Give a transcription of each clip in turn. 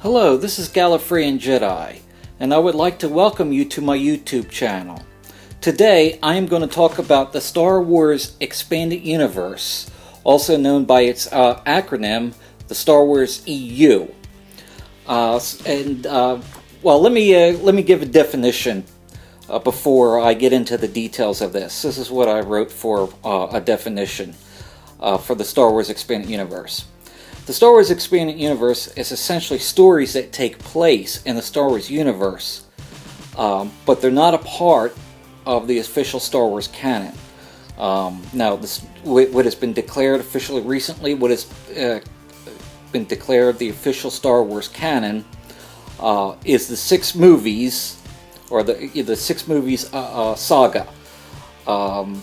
Hello, this is Gallifreyan Jedi, and I would like to welcome you to my YouTube channel. Today, I am going to talk about the Star Wars Expanded Universe, also known by its acronym, the Star Wars EU. Well, let me give a definition before I get into the details of this. This is what I wrote for a definition for the Star Wars Expanded Universe. The Star Wars Expanded Universe is essentially stories that take place in the Star Wars universe, but they're not a part of the official Star Wars canon. Now, what has been declared officially recently, what has been declared the official Star Wars canon, is the six movies, or the six movies saga.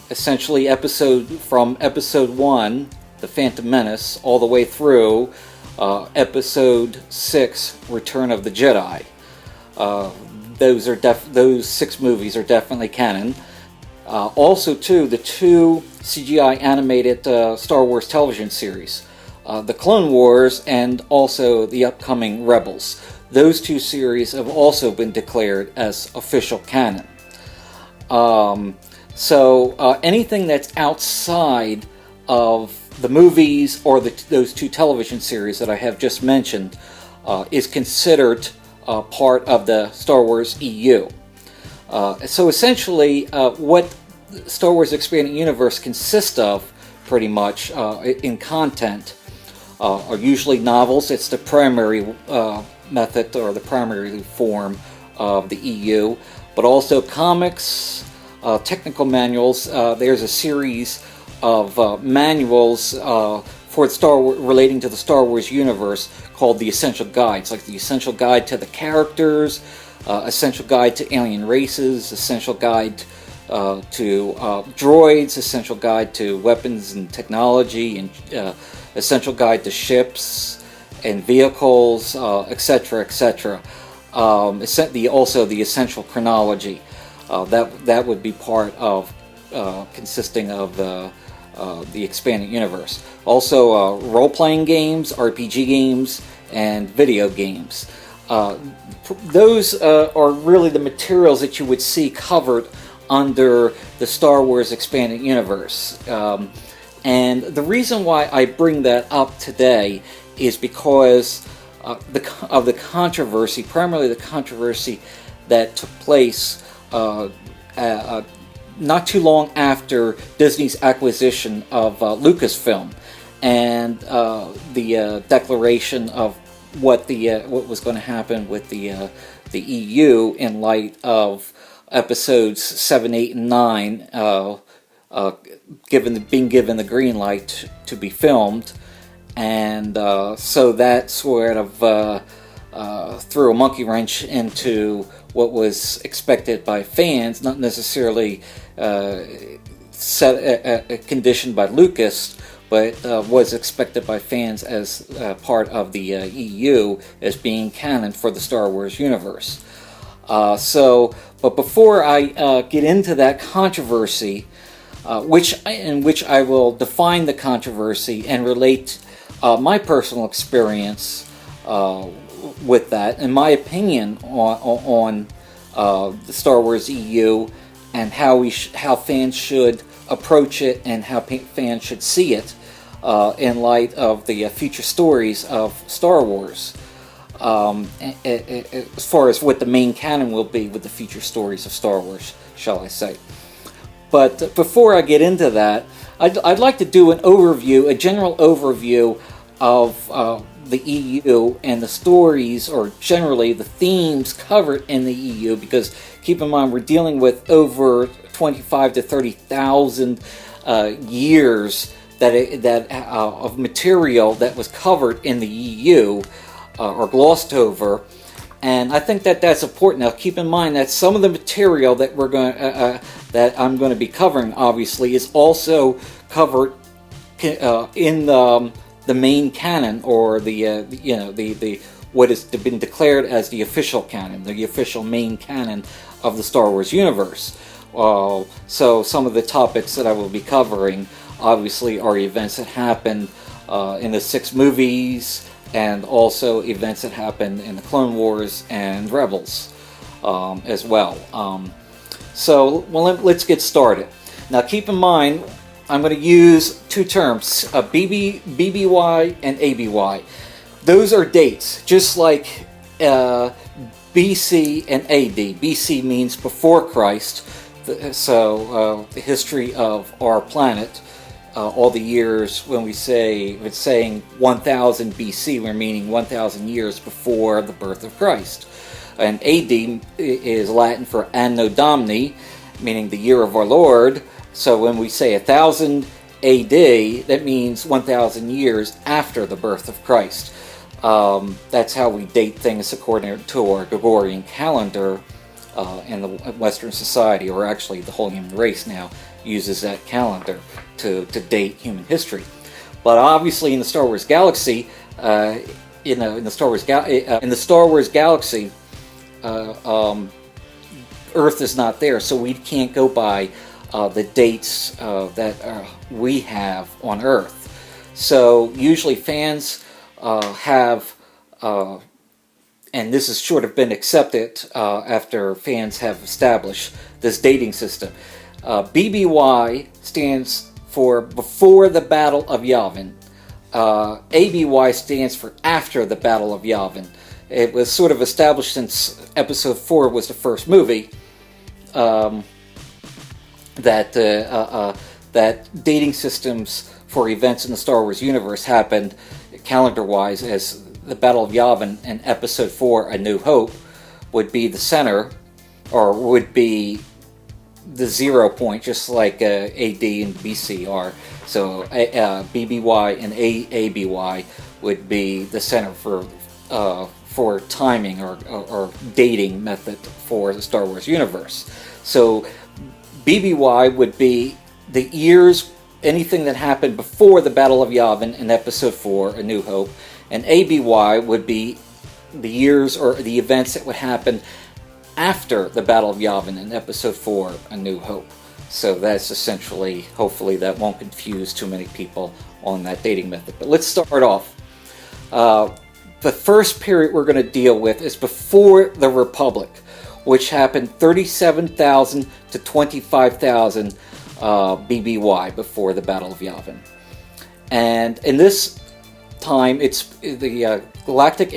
Essentially, from Episode 1, The Phantom Menace, all the way through Episode 6, Return of the Jedi. Those six movies are definitely canon. Also, too, the two CGI animated Star Wars television series, the Clone Wars and also the upcoming Rebels. Those two series have also been declared as official canon. So anything that's outside of the movies or those two television series that I have just mentioned is considered part of the Star Wars EU. So essentially, what Star Wars Expanded Universe consists of, pretty much, in content, are usually novels. It's the primary method or the primary form of the EU, but also comics, technical manuals. There's a series of manuals for relating to the Star Wars universe called the Essential Guides, like the Essential Guide to the Characters, Essential Guide to Alien Races, Essential Guide to Droids, Essential Guide to Weapons and Technology, and Essential Guide to Ships and Vehicles, etc., etc. Also the Essential Chronology. That would be part of consisting of the Expanded Universe. Also, role-playing games, RPG games, and video games. Those are really the materials that you would see covered under the Star Wars Expanded Universe. And the reason why I bring that up today is because of the controversy, primarily the controversy that took place not too long after Disney's acquisition of Lucasfilm, and the declaration of what was going to happen with the EU in light of episodes 7, 8, and 9 being given the green light to be filmed, and so that sort of threw a monkey wrench into what was expected by fans, not necessarily conditioned by Lucas, but was expected by fans as part of the EU as being canon for the Star Wars universe. But before I get into that controversy, in which I will define the controversy and relate my personal experience with that, and my opinion on the Star Wars EU, and how fans should approach it and how fans should see it in light of the future stories of Star Wars, as far as what the main canon will be with the future stories of Star Wars, shall I say. But before I get into that, I'd like to do a general overview of the EU and the stories, or generally the themes covered in the EU, because keep in mind we're dealing with over 25 to 30,000 years of material that was covered in the EU or glossed over, and I think that's important. Now, keep in mind that some of the material that that I'm going to be covering, obviously, is also covered in the main canon, or the what has been declared as the official canon, the official main canon of the Star Wars universe. So some of the topics that I will be covering, obviously, are events that happened in the six movies and also events that happened in the Clone Wars and Rebels as well. Let's get started. Now keep in mind, I'm going to use two terms, BBY and ABY. Those are dates, just like BC and AD. BC means before Christ, so the history of our planet, all the years when it's saying 1000 BC, we're meaning 1000 years before the birth of Christ. And AD is Latin for Anno Domini, meaning the year of our Lord. So when we say 1000 AD, that means 1000 years after the birth of Christ. That's how we date things according to our Gregorian calendar in the Western society, or actually the whole human race now uses that calendar to date human history. But obviously in the Star Wars galaxy, in the Star Wars galaxy, Earth is not there, so we can't go by the dates that we have on Earth. So usually fans have, and this has sort of been accepted after fans have established this dating system. BBY stands for before the Battle of Yavin. ABY stands for after the Battle of Yavin. It was sort of established since Episode 4 was the first movie that dating systems for events in the Star Wars universe happened calendar-wise, as the Battle of Yavin in Episode 4, A New Hope, would be the center, or would be the 0 point, just like AD and BC are. So BBY and ABY would be the center for timing or dating method for the Star Wars universe. So BBY would be the years, anything that happened before the Battle of Yavin in Episode 4, A New Hope, and ABY would be the years or the events that would happen after the Battle of Yavin in Episode 4, A New Hope. So that's essentially, hopefully that won't confuse too many people on that dating method. But let's start off. The first period we're going to deal with is before the Republic, which happened 37,000 to 25,000 BBY, before the Battle of Yavin. And in this time, it's the Galactic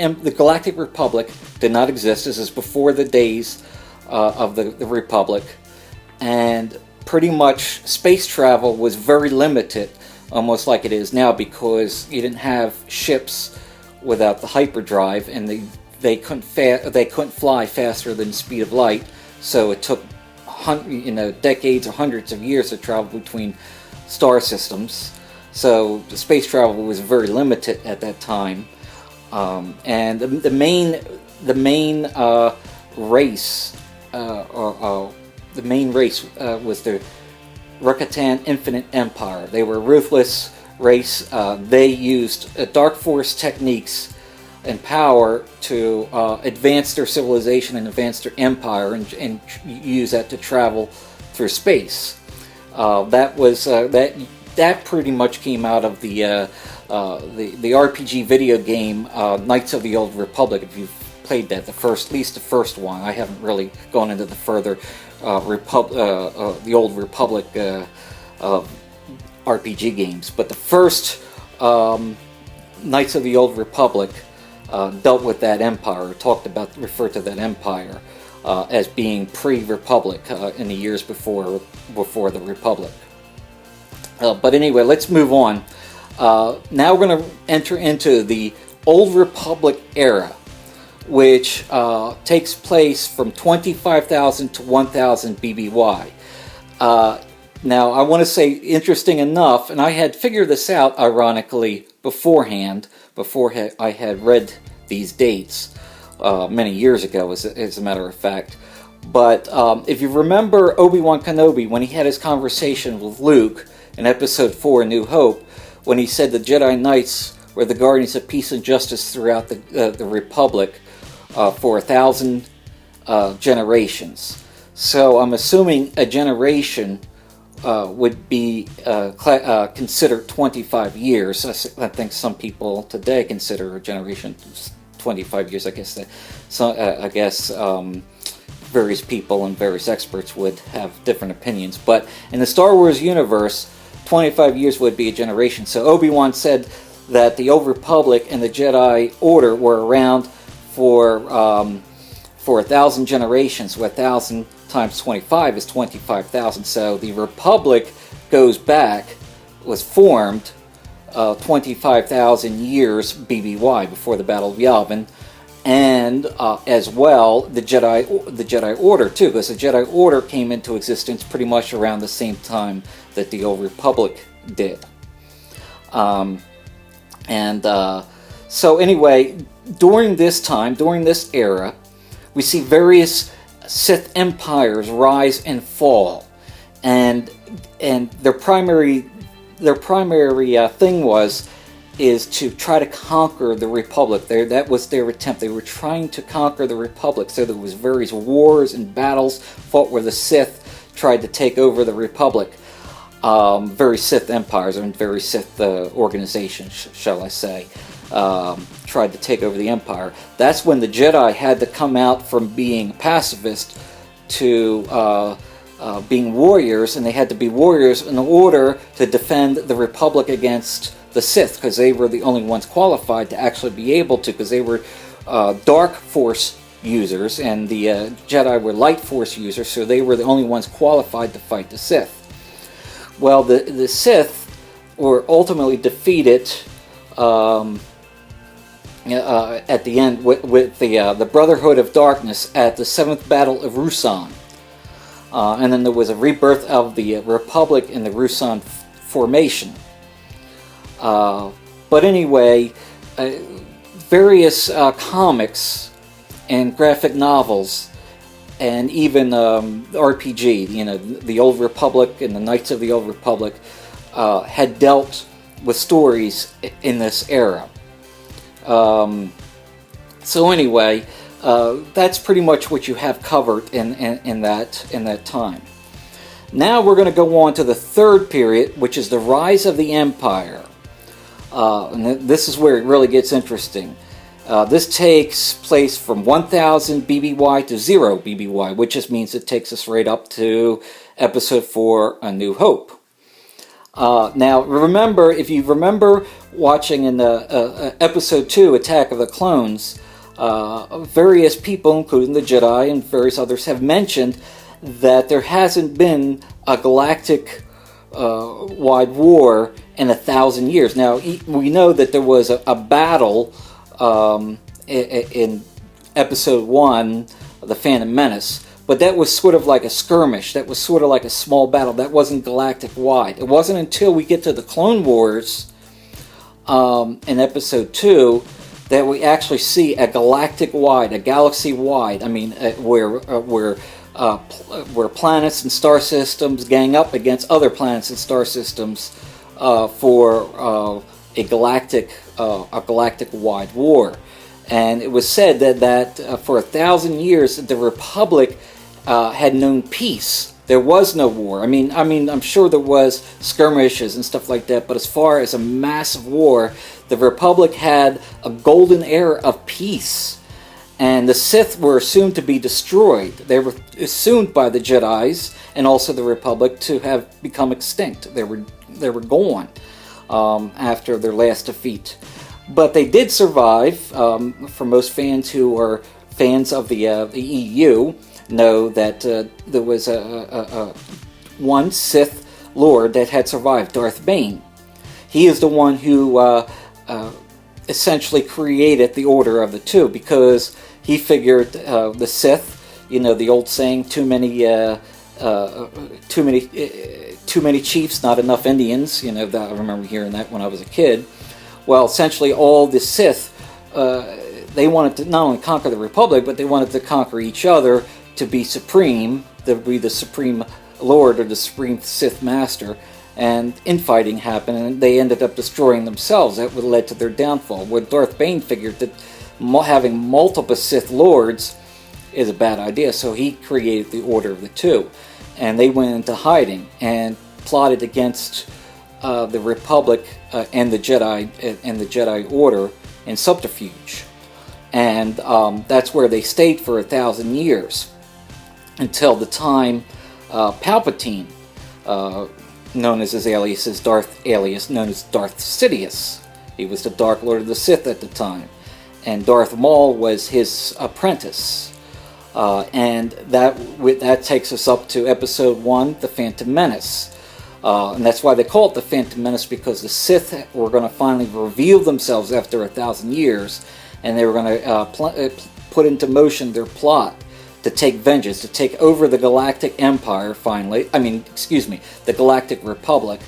Republic did not exist. This is before the days of the Republic, and pretty much space travel was very limited, almost like it is now, because you didn't have ships without the hyperdrive, and they couldn't fly faster than the speed of light. So it took decades or hundreds of years to travel between star systems. So the space travel was very limited at that time, and the main race was the Rakatan Infinite Empire. They were a ruthless race. They used dark force techniques and power to advance their civilization and advance their empire, and use that to travel through space. That pretty much came out of the RPG video game Knights of the Old Republic. If you've played that, at least the first one. I haven't really gone into the further the Old Republic RPG games, but the first Knights of the Old Republic dealt with that empire, referred to that empire as being pre-Republic in the years before the Republic. But anyway, let's move on. Now we're going to enter into the Old Republic era, which takes place from 25,000 to 1,000 BBY. Now, I want to say, interesting enough, and I had figured this out, ironically, beforehand, before I had read these dates many years ago, as a matter of fact. But if you remember Obi-Wan Kenobi, when he had his conversation with Luke in Episode 4, A New Hope, when he said the Jedi Knights were the guardians of peace and justice throughout the Republic for 1,000 generations. So I'm assuming a generation would be considered 25 years. I think some people today consider a generation 25 years. I guess various people and various experts would have different opinions. But in the Star Wars universe, 25 years would be a generation. So Obi-Wan said that the Old Republic and the Jedi Order were around for 1,000 generations. So 1,000 times 25 is 25,000. So the Republic was formed 25,000 years BBY, before the Battle of Yavin, and as well the Jedi Order too, because the Jedi Order came into existence pretty much around the same time that the Old Republic did. So anyway, during this era, we see various Sith empires rise and fall, and their primary thing is to try to conquer the Republic. That was their attempt. They were trying to conquer the Republic. So there was various wars and battles fought where the Sith tried to take over the Republic. Various Sith empires and various Sith organizations, shall I say, tried to take over the Empire. That's when the Jedi had to come out from being pacifist to being warriors, and they had to be warriors in order to defend the Republic against the Sith, because they were the only ones qualified to actually be able to, because they were dark force users, and the Jedi were light force users, so they were the only ones qualified to fight the Sith. Well, the Sith were ultimately defeated at the end with the Brotherhood of Darkness at the 7th Battle of Ruusan. And then there was a rebirth of the Republic in the Ruusan formation. But anyway, various comics and graphic novels, and even RPG, the Old Republic and the Knights of the Old Republic, had dealt with stories in this era. So anyway, that's pretty much what you have covered in that time. Now we're going to go on to the third period, which is the rise of the Empire. And this is where it really gets interesting. This takes place from 1000 BBY to 0 BBY, which just means it takes us right up to Episode 4, A New Hope. Now, remember, if you remember watching in the Episode 2, Attack of the Clones, various people, including the Jedi and various others, have mentioned that there hasn't been a galactic wide war in 1,000 years. Now, we know that there was a battle in Episode 1, The Phantom Menace, but that was sort of like a skirmish. That was sort of like a small battle. That wasn't galactic-wide. It wasn't until we get to the Clone Wars in Episode 2 that we actually see a galactic-wide, a galaxy-wide, where planets and star systems gang up against other planets and star systems for a galactic-wide war. And it was said that for 1,000 years the Republic had known peace. There was no war. I mean, I'm sure there was skirmishes and stuff like that, but as far as a massive war, the Republic had a golden era of peace. And the Sith were assumed to be destroyed. They were assumed by the Jedis and also the Republic to have become extinct. They were gone after their last defeat. But they did survive. For most fans who are fans of the EU, know that there was one Sith Lord that had survived, Darth Bane. He is the one who essentially created the Order of the Two, because he figured the Sith, the old saying, too many chiefs, not enough Indians. That I remember hearing that when I was a kid. Well, essentially, all the Sith, they wanted to not only conquer the Republic, but they wanted to conquer each other to be supreme, to be the supreme Lord or the supreme Sith Master. And infighting happened, and they ended up destroying themselves. That would have led to their downfall. Where Darth Bane figured that having multiple Sith Lords is a bad idea, so he created the Order of the Two. And they went into hiding. And plotted against the Republic and the Jedi Order in subterfuge, and that's where they stayed for 1,000 years until the time Palpatine, known as his alias, known as Darth Sidious. He was the Dark Lord of the Sith at the time, and Darth Maul was his apprentice. And that takes us up to Episode 1, The Phantom Menace. And that's why they call it The Phantom Menace, because the Sith were going to finally reveal themselves after 1,000 years, and they were going to put into motion their plot to take vengeance, to take over the Galactic Empire finally, the Galactic Republic,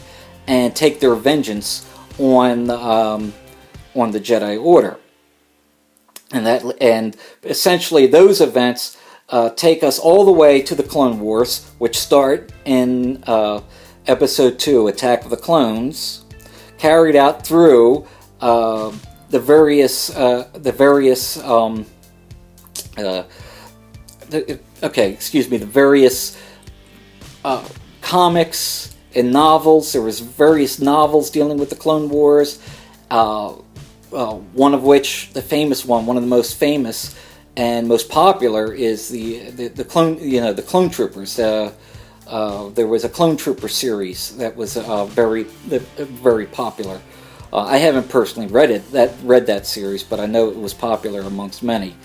and take their vengeance on the Jedi Order. And essentially those events take us all the way to the Clone Wars, which start in Episode 2, Attack of the Clones, carried out through the various comics and novels. There was various novels dealing with the Clone Wars. One of which, one of the most famous and most popular, is the Clone Troopers. There was a Clone Trooper series that was very popular. I haven't personally read that series, but I know it was popular amongst many.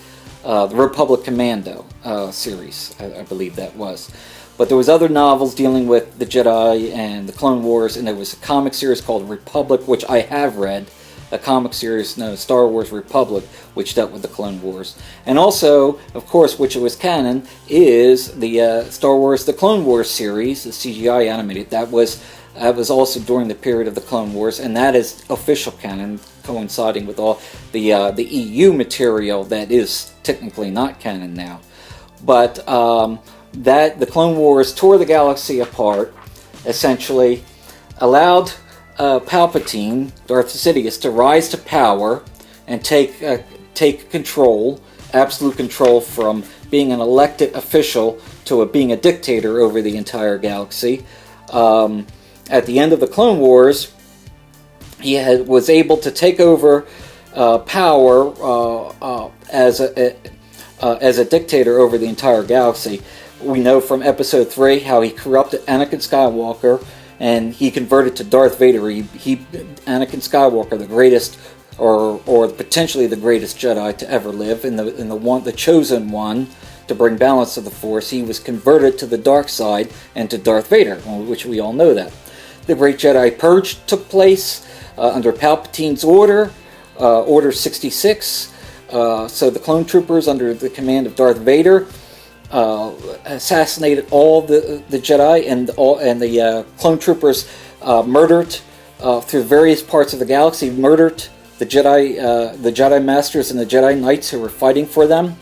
The Republic Commando series, I believe that was. But there was other novels dealing with the Jedi and the Clone Wars, and there was a comic series called Republic, which I have read. A comic series known as Star Wars Republic, which dealt with the Clone Wars. And also, of course, which was canon, is the Star Wars The Clone Wars series, the CGI animated. That was also during the period of the Clone Wars, and that is official canon, coinciding with all the EU material that is technically not canon now. But the Clone Wars tore the galaxy apart, essentially allowed Palpatine, Darth Sidious, to rise to power and take control, absolute control, from being an elected official to being a dictator over the entire galaxy. At the end of the Clone Wars, he was able to take over power as a dictator over the entire galaxy. We know from Episode 3 how he corrupted Anakin Skywalker, and he converted to Darth Vader. Anakin Skywalker, the greatest, or potentially the greatest Jedi to ever live, the chosen one to bring balance to the Force. He was converted to the dark side and to Darth Vader, which we all know that. The Great Jedi Purge took place under Palpatine's order, Order 66. So the clone troopers, under the command of Darth Vader, assassinated all the Jedi, and the clone troopers murdered through various parts of the galaxy, murdered the Jedi Masters and the Jedi Knights who were fighting for them,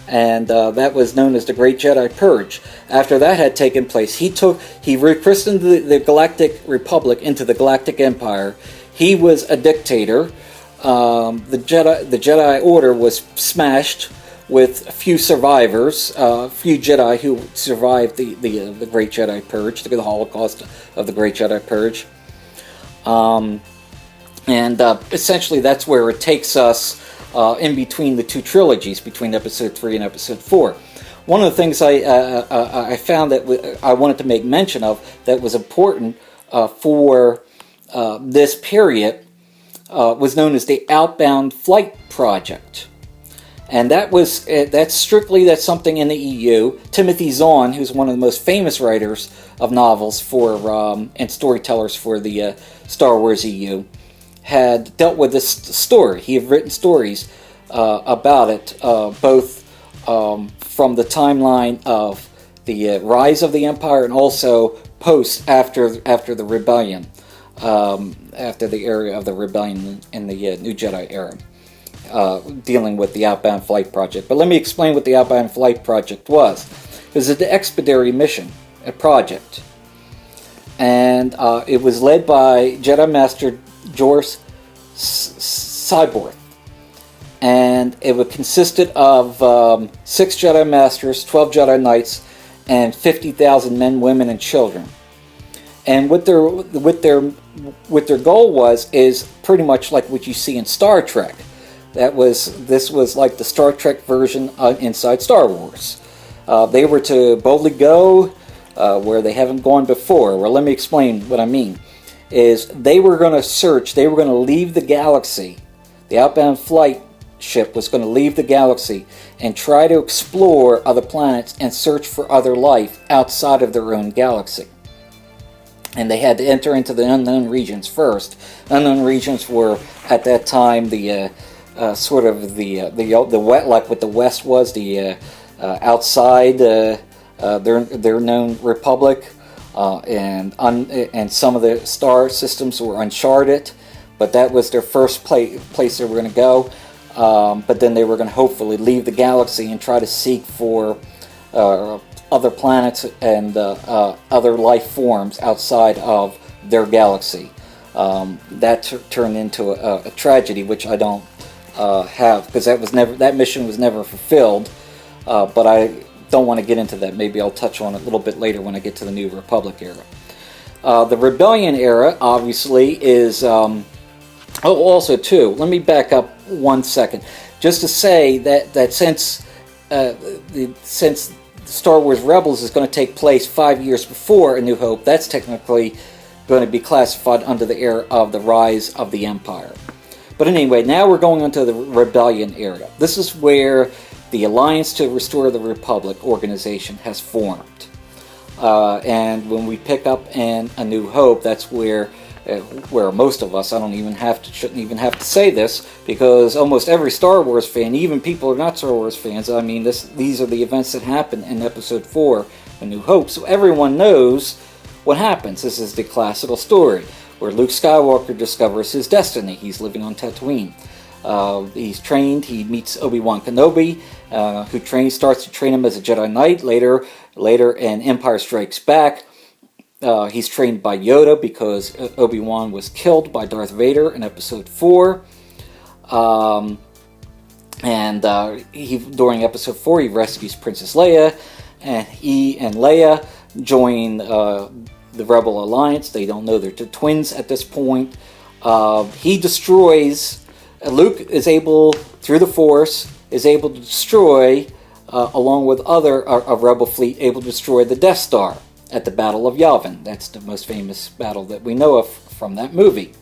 and that was known as the Great Jedi Purge. After that had taken place, he rechristened the Galactic Republic into the Galactic Empire. He was a dictator. The Jedi Order was smashed, with a few survivors, a few Jedi who survived the Great Jedi Purge, the Holocaust of the Great Jedi Purge. And essentially that's where it takes us in between the two trilogies, between Episode 3 and Episode 4. One of the things I found that I wanted to make mention of that was important for this period was known as the Outbound Flight Project. And that's something in the EU. Timothy Zahn, who's one of the most famous writers of novels and storytellers for the Star Wars EU, had dealt with this story. He had written stories about it, both from the timeline of the rise of the Empire and also after the rebellion, after the era of the rebellion in the New Jedi era. Dealing with the Outbound Flight Project. But let me explain what the Outbound Flight Project was. It was an expeditionary mission, a project. And it was led by Jedi Master Jorus Cyborth. And it consisted of 6 Jedi Masters, 12 Jedi Knights, and 50,000 men, women, and children. And what their goal was is pretty much like what you see in Star Trek. This was like the Star Trek version inside Star Wars. They were to boldly go where they haven't gone before. Well, let me explain what I mean. Is they were going to search. They were going to leave the galaxy. The outbound flight ship was going to leave the galaxy and try to explore other planets and search for other life outside of their own galaxy. And they had to enter into the unknown regions first. Unknown regions were at that time the sort of the wet, like what the West was, the outside their known republic, and some of the star systems were uncharted, but that was their first place they were going to go. But then they were going to hopefully leave the galaxy and try to seek for other planets and other life forms outside of their galaxy. That turned into a tragedy, which I don't have, because that mission was never fulfilled. But I don't want to get into that. Maybe I'll touch on it a little bit later when I get to the New Republic era. The Rebellion era, obviously, is also too. Let me back up 1 second, just to say that since Star Wars Rebels is going to take place 5 years before A New Hope, that's technically going to be classified under the era of the rise of the Empire. But anyway, now we're going into the Rebellion era. This is where the Alliance to Restore the Republic organization has formed. And when we pick up in A New Hope, that's where most of us, shouldn't even have to say this, because almost every Star Wars fan, even people who are not Star Wars fans, I mean, these are the events that happen in Episode 4, A New Hope, so everyone knows what happens. This is the classical story, where Luke Skywalker discovers his destiny. He's living on Tatooine. He's trained, he meets Obi-Wan Kenobi, who starts to train him as a Jedi Knight. Later in Empire Strikes Back, he's trained by Yoda because Obi-Wan was killed by Darth Vader in Episode 4. During Episode 4, he rescues Princess Leia, and he and Leia join the Rebel Alliance. They don't know they're twins at this point. He destroys... Luke is able, through the Force, is able to destroy, along with other a Rebel fleet, able to destroy the Death Star at the Battle of Yavin. That's the most famous battle that we know of from that movie.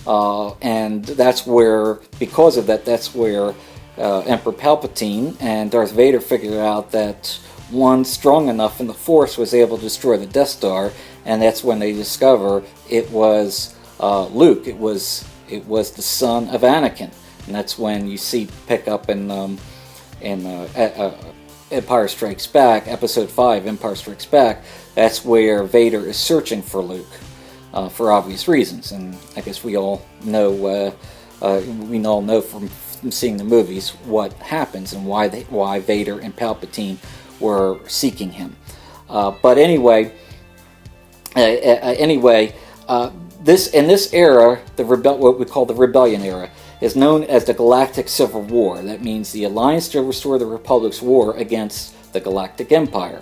And that's where, because of that, that's where Emperor Palpatine and Darth Vader figured out that one strong enough in the Force was able to destroy the Death Star, and that's when they discover it was Luke. It was the son of Anakin, and that's when you see pick up in Empire Strikes Back, Episode 5, Empire Strikes Back. That's where Vader is searching for Luke, for obvious reasons, and I guess we all know from seeing the movies what happens and why Vader and Palpatine were seeking him. But anyway. This era, what we call the Rebellion era, is known as the Galactic Civil War. That means the Alliance to Restore the Republic's war against the Galactic Empire.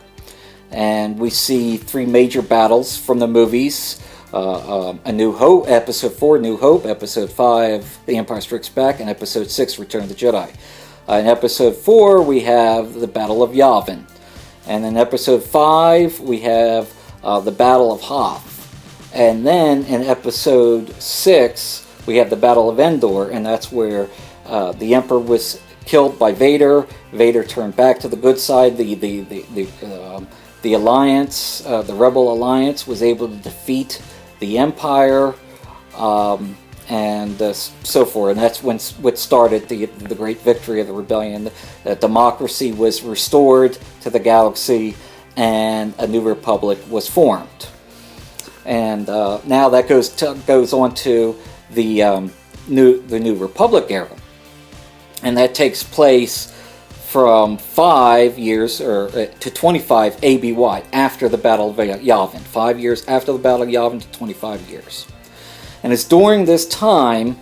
And we see three major battles from the movies: A New Hope, Episode 4, New Hope; Episode 5, The Empire Strikes Back; and Episode 6, Return of the Jedi. In Episode 4, we have the Battle of Yavin. And in Episode 5, we have the Battle of Hoth. And then in Episode 6, we have the Battle of Endor, and that's where the Emperor was killed by Vader. Vader turned back to the good side. The Alliance, the Rebel Alliance, was able to defeat the Empire, and so forth. And that's what started the great victory of the rebellion. Democracy was restored to the galaxy, and a new republic was formed. And now that goes on to the New Republic era, and that takes place from 5 years to 25 ABY, after the Battle of Yavin. 5 years after the Battle of Yavin to 25 years. And it's during this time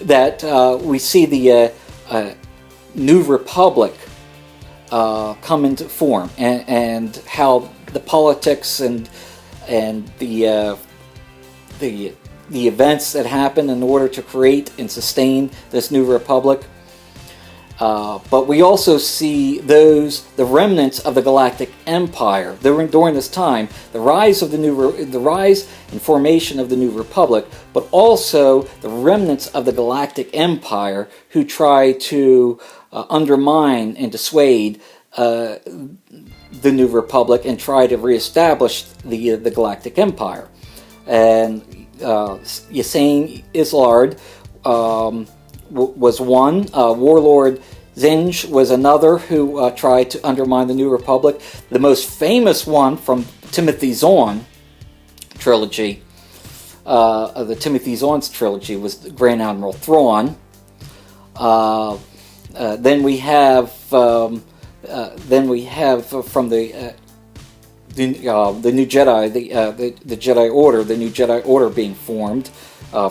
that we see the New Republic come into form, and how the politics and and the events that happened in order to create and sustain this new republic. But we also see the remnants of the Galactic Empire during this time, the rise and formation of the New Republic, but also the remnants of the Galactic Empire who try to undermine and dissuade the New Republic and try to reestablish the Galactic Empire. And Yasain Islard was one. Warlord Zinj was another who tried to undermine the New Republic. The most famous one from Timothy Zahn trilogy, the Timothy Zahn's trilogy, was Grand Admiral Thrawn. Then we have from the New Jedi, the Jedi Order, the New Jedi Order being formed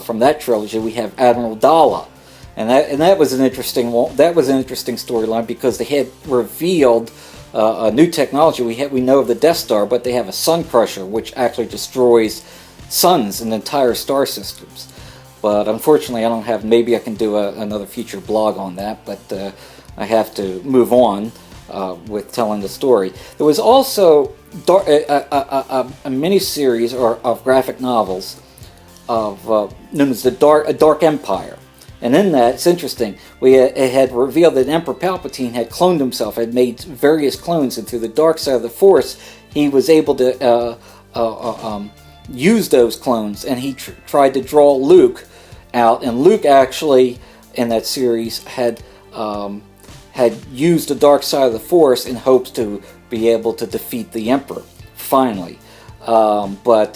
from that trilogy. We have Admiral Dala, and that was an interesting one. That was an interesting storyline because they had revealed a new technology. We know of the Death Star, but they have a sun crusher which actually destroys suns and entire star systems. But unfortunately, I don't have. Maybe I can do another future blog on that, but I have to move on with telling the story. There was also a mini-series of graphic novels known as A Dark Empire. And in that, it's interesting, it had revealed that Emperor Palpatine had cloned himself, had made various clones, and through the dark side of the Force, he was able to use those clones, and he tried to draw Luke out, and Luke actually, in that series, had used the dark side of the Force in hopes to be able to defeat the Emperor, finally. But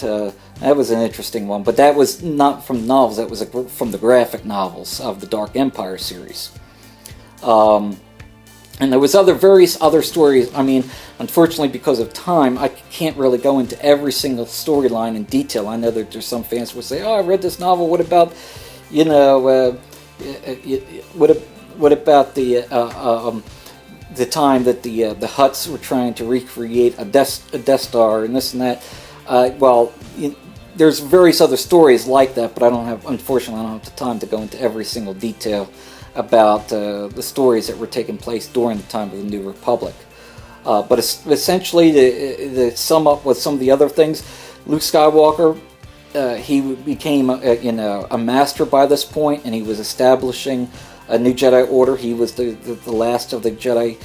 that was an interesting one. But that was not from the novels, that was from the graphic novels of the Dark Empire series. And there was various other stories. I mean, unfortunately, because of time, I can't really go into every single storyline in detail. I know that there's some fans who would say, "Oh, I read this novel. What about, what about the time that the Hutts were trying to recreate a Death Star and this and that?" There's various other stories like that, but unfortunately, I don't have the time to go into every single detail about the stories that were taking place during the time of the New Republic. But essentially, to sum up with some of the other things, Luke Skywalker, he became a master by this point, and he was establishing a new Jedi Order. He was the last of the Jedi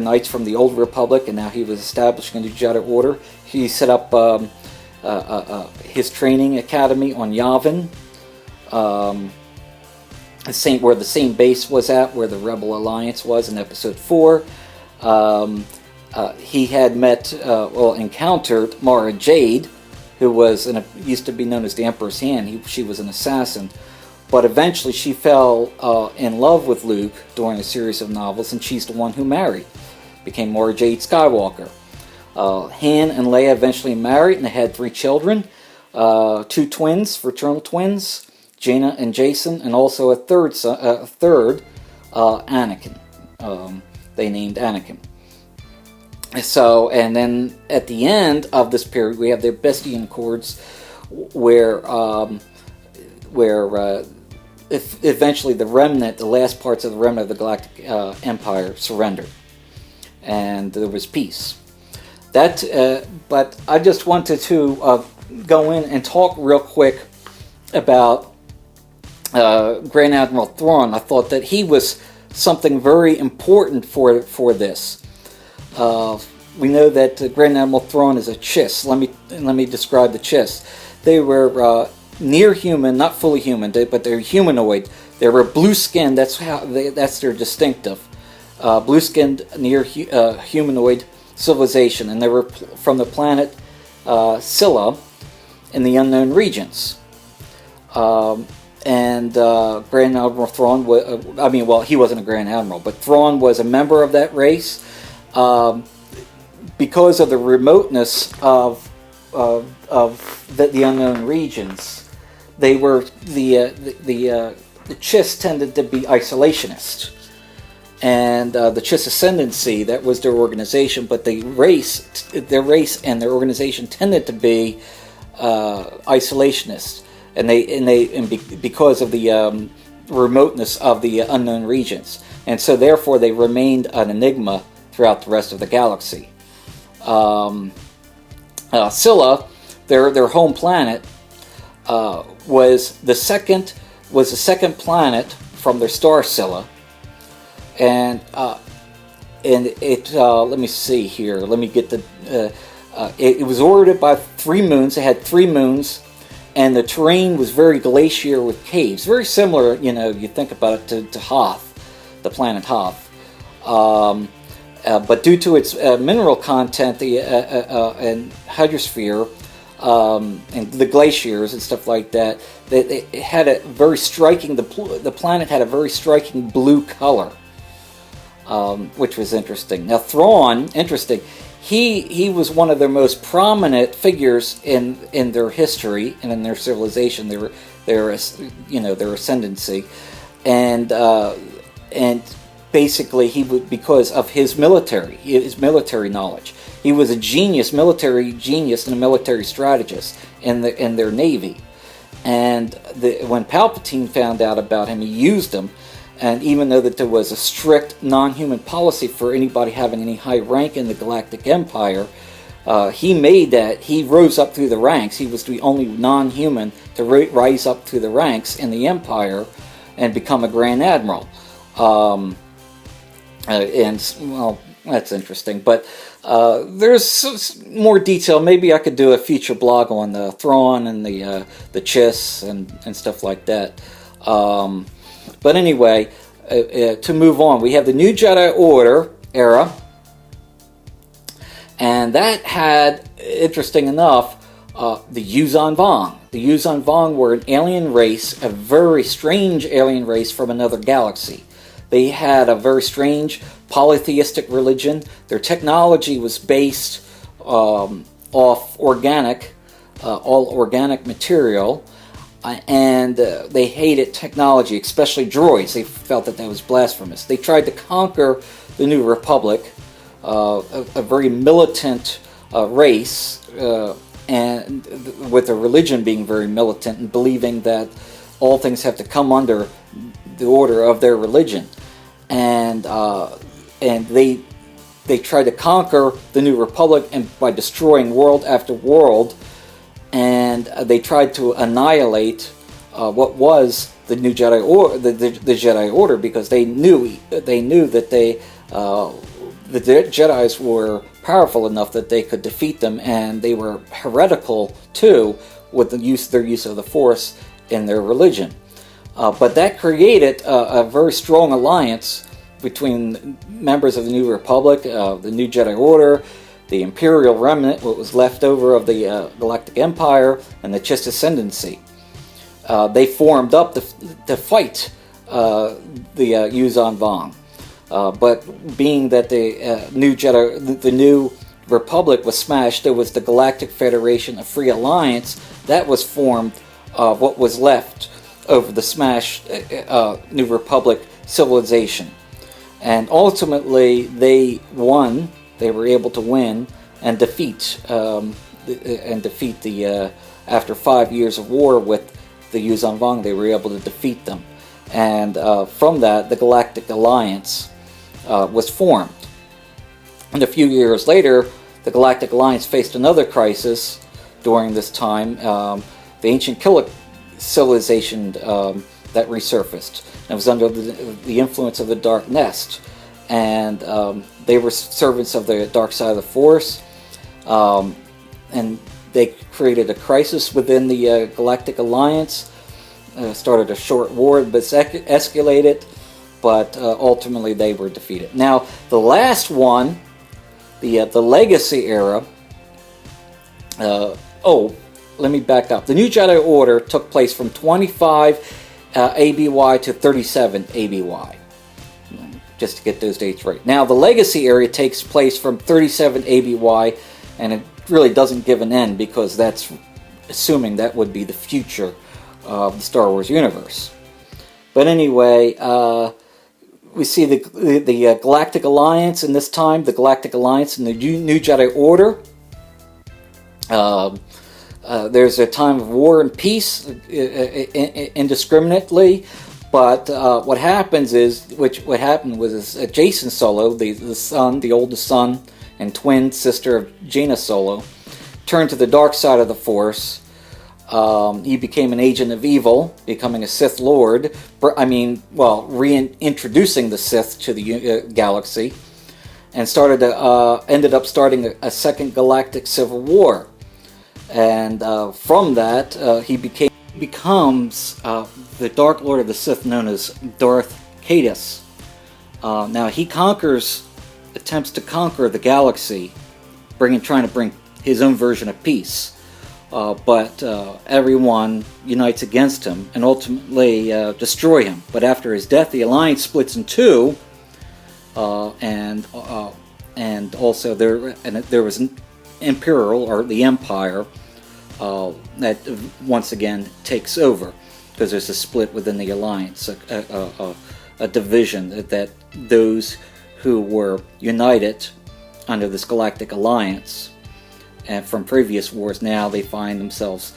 Knights from the Old Republic, and now he was establishing a new Jedi Order. He set up his training academy on Yavin, where the same base was at, where the Rebel Alliance was in Episode 4. He had encountered Mara Jade, who used to be known as the Emperor's Hand. She was an assassin. But eventually she fell in love with Luke during a series of novels, and she's the one who became Mara Jade Skywalker. Han and Leia eventually married, and they had 3 children, 2 twins, fraternal twins, Jaina and Jason, and also a third Anakin. They named Anakin. So, and then at the end of this period, we have the Bestian Accords, where eventually the last parts of the remnant of the Galactic Empire surrendered, and there was peace. But I just wanted to go in and talk real quick about Grand Admiral Thrawn. I thought that he was something very important for this. We know that Grand Admiral Thrawn is a Chiss. Let me describe the Chiss. They were near human, not fully human, but they're humanoid. They were blue-skinned. That's their distinctive. Blue-skinned, near humanoid civilization, and they were from the planet Scylla in the unknown regions. And Grand Admiral Thrawn, he wasn't a Grand Admiral, but Thrawn was a member of that race. Because of the remoteness of the unknown regions, they were the Chiss tended to be isolationist, and the Chiss Ascendancy. That was their organization, but their race and their organization tended to be isolationist, because of the remoteness of the unknown regions, and so therefore they remained an enigma throughout the rest of the galaxy. Scylla, their home planet, was the second planet from their star Scylla, and it let me see here. Let me get the. It was orbited by 3 moons. It had 3 moons, and the terrain was very glacier with caves, very similar. You think about it to Hoth, the planet Hoth. But due to its mineral content, and hydrosphere, and the glaciers and stuff like that, it had a very striking. The planet had a very striking blue color, which was interesting. Now Thrawn, interesting. He was one of their most prominent figures in their history and in their civilization, their ascendancy, and basically he would, because of his military knowledge. He was a military genius and a military strategist in their navy. And when Palpatine found out about him, he used him. And even though that there was a strict non-human policy for anybody having any high rank in the Galactic Empire, he rose up through the ranks. He was the only non-human to rise up through the ranks in the Empire and become a Grand Admiral. That's interesting. But there's more detail. Maybe I could do a future blog on the Thrawn and the Chiss and stuff like that. But anyway, to move on, we have the New Jedi Order era, and that had, interesting enough, the Yuuzhan Vong. The Yuuzhan Vong were an alien race, a very strange alien race from another galaxy. They had a very strange polytheistic religion. Their technology was based off all organic material. And they hated technology, especially droids. They felt that was blasphemous. They tried to conquer the New Republic, a very militant race, and with their religion being very militant and believing that all things have to come under the order of their religion. And they tried to conquer the New Republic by destroying world after world. And they tried to annihilate what was the New Jedi Order, the Jedi Order, because they knew that the Jedis were powerful enough that they could defeat them, and they were heretical too with their use of the Force in their religion. But that created a very strong alliance between members of the New Republic, the New Jedi Order, the Imperial Remnant, what was left over of the Galactic Empire, and the Chiss Ascendancy. They formed up to fight the Yuuzhan Vong. But being that the New Republic was smashed, there was the Galactic Federation, a free alliance that was formed of what was left over the smashed New Republic civilization. And ultimately, they won. They were able to win and defeat after 5 years of war with the Yuuzhan Vong. They were able to defeat them, and from that, the Galactic Alliance was formed. And a few years later, the Galactic Alliance faced another crisis during this time. The ancient Killik civilization that resurfaced. It was under the influence of the Dark Nest. And they were servants of the dark side of the Force, and they created a crisis within the Galactic Alliance, started a short war, but escalated, but ultimately they were defeated. Now, the last one, the Legacy era, let me back up. The New Jedi Order took place from 25 ABY to 37 ABY. Just to get those dates right. Now, the Legacy area takes place from 37 ABY, and it really doesn't give an end because that's assuming that would be the future of the Star Wars universe. But anyway, we see the Galactic Alliance in this time, the Galactic Alliance and the New Jedi Order. There's a time of war and peace indiscriminately, but what happens is, what happened was Jason Solo, the oldest son and twin sister of Jaina Solo, turned to the dark side of the Force. He became an agent of evil, becoming a Sith Lord. Reintroducing the Sith to the galaxy, and ended up starting a second galactic civil war. And from that, he becomes the Dark Lord of the Sith, known as Darth Caedus. Now he attempts to conquer the galaxy, trying to bring his own version of peace. But everyone unites against him and ultimately destroy him. But after his death, the Alliance splits in two, and also there was an Imperial, or the Empire, that once again takes over, because there's a split within the Alliance, a division that those who were united under this Galactic Alliance and from previous wars, now they find themselves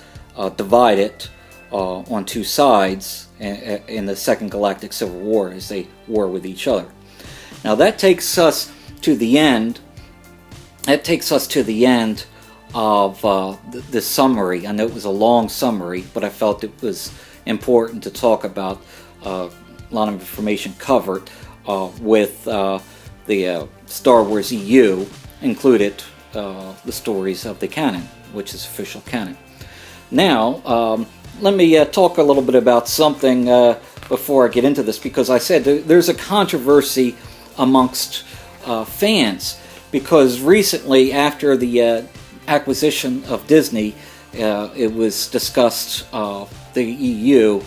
divided on two sides in the Second Galactic Civil War as they war with each other. Now that takes us to the end. That takes us to the end of the summary. I know it was a long summary, but I felt it was important to talk about a lot of information covered with the Star Wars EU included the stories of the canon, which is official canon. Now, let me talk a little bit about something before I get into this, because I said there's a controversy amongst fans, because recently, after the acquisition of Disney, it was discussed the EU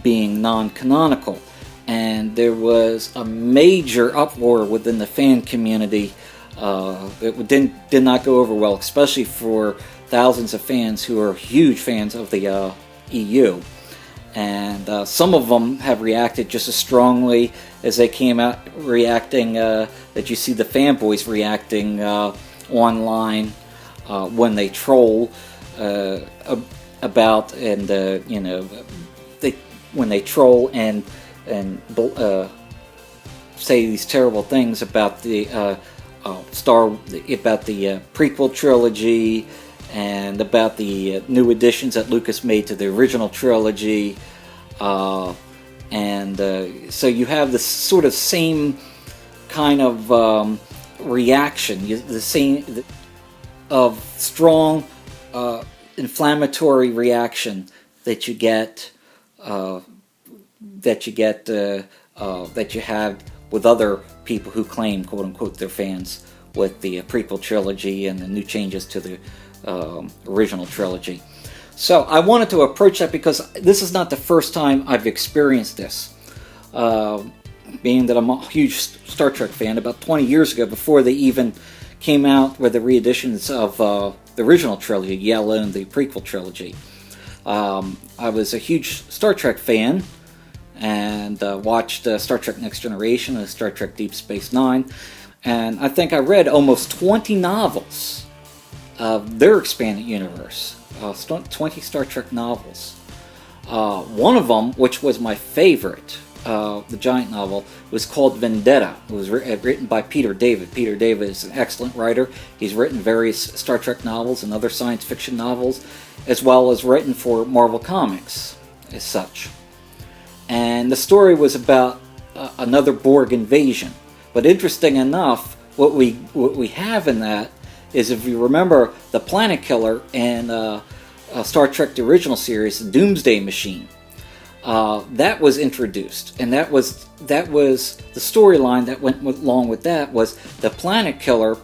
being non-canonical, and there was a major uproar within the fan community. It did not go over well, especially for thousands of fans who are huge fans of the EU. And some of them have reacted just as strongly as they came out reacting, that you see the fanboys reacting online when they troll about, and when they troll and say these terrible things about the about the prequel trilogy, and about the new additions that Lucas made to the original trilogy, so you have this sort of same kind of reaction, the same of strong inflammatory reaction that you get that you have with other people who claim, quote unquote, they're fans with the prequel trilogy and the new changes to the original trilogy. So I wanted to approach that because this is not the first time I've experienced this. Being that I'm a huge Star Trek fan, about 20 years ago, before they even came out with the re-editions of the original trilogy, Yellow, and the prequel trilogy, I was a huge Star Trek fan, and watched Star Trek Next Generation and Star Trek Deep Space Nine, and I think I read almost 20 novels of their expanded universe, 20 Star Trek novels. One of them, which was my favorite, the giant novel, was called Vendetta. It was written by Peter David. Peter David is an excellent writer. He's written various Star Trek novels and other science fiction novels, as well as written for Marvel Comics as such. And the story was about another Borg invasion. But interesting enough, what we have in that is, if you remember the Planet Killer in Star Trek the original series, the Doomsday Machine, that was introduced, and that was the storyline that went along with that. Was the Planet Killer